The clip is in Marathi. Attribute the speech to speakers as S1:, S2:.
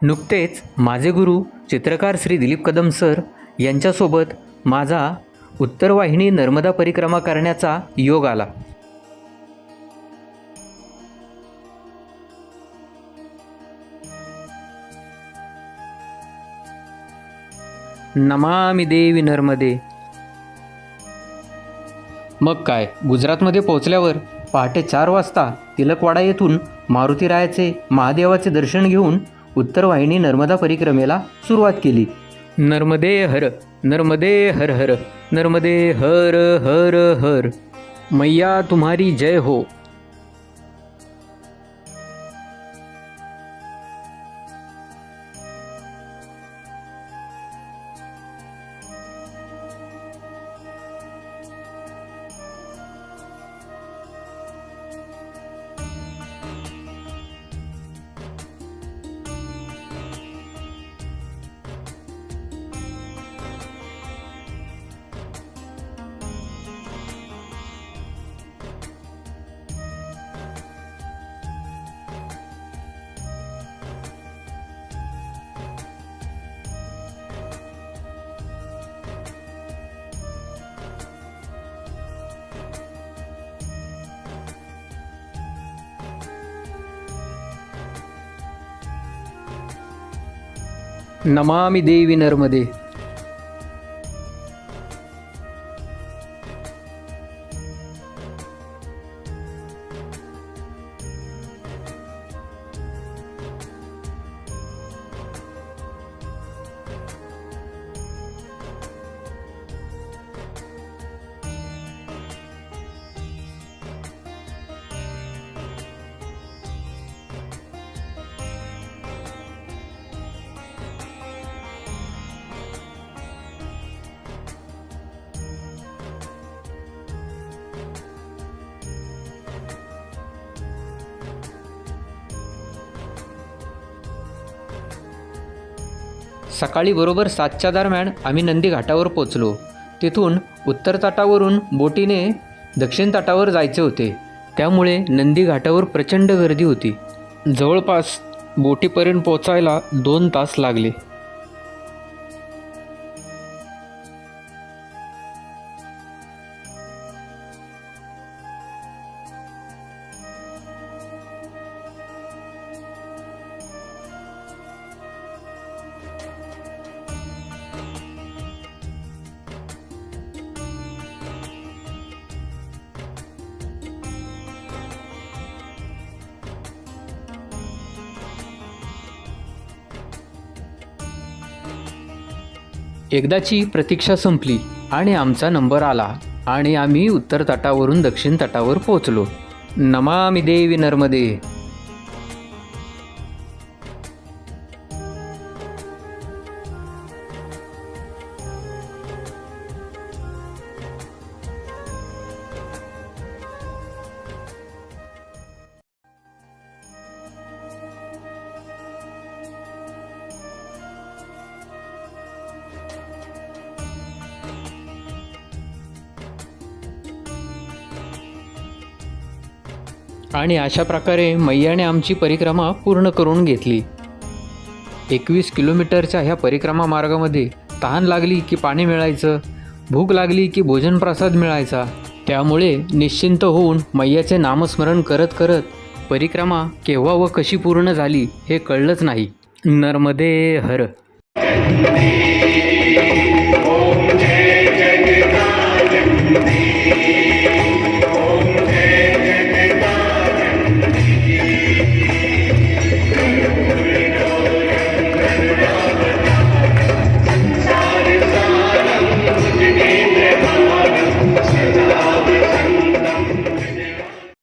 S1: नुकतेच माझे गुरु चित्रकार श्री दिलीप कदम सर यांच्यासोबत माझा उत्तर वाहिनी नर्मदा परिक्रमा करण्याचा योग आला. नमामि देवी नर्मदे. मग काय, गुजरातमध्ये पोहोचल्यावर पहाटे 4 वाजता तिलकवाडा येथून मारुतीरायाचे महादेवाचे दर्शन घेऊन उत्तर वाहिनी नर्मदा परिक्रमेला सुरुवात केली. नर्मदे हर, नर्मदे हर हर, नर्मदे हर हर हर, मैया तुम्हारी जय हो. नमामि देवी नर्मदे. सकाळी बरोबर 7च्या दरम्यान आम्ही नंदी घाटावर पोचलो. तिथून उत्तर तटावरून बोटीने दक्षिण तटावर जायचे होते. त्यामुळे नंदी घाटावर प्रचंड गर्दी होती. जवळपास बोटीपर्यंत पोचायला 2 तास लागले. एकदाची प्रतीक्षा संपली आणि आमचा नंबर आला आणि आम्ही उत्तर तटावरून दक्षिण तटावर पोचलो. नमामि देवी नर्मदे. आणि अशा प्रकारे मैयाने आमची परिक्रमा पूर्ण करून घेतली. 21 किलोमीटरच्या ह्या परिक्रमा मार्गामध्ये तहान लागली की पाणी मिळायचं, भूक लागली की भोजन प्रसाद मिळायचा. त्यामुळे निश्चिंत होऊन मैयाचे नामस्मरण करत करत परिक्रमा केव्हा व कशी पूर्ण झाली हे कळलंच नाही. नर्मदे हर.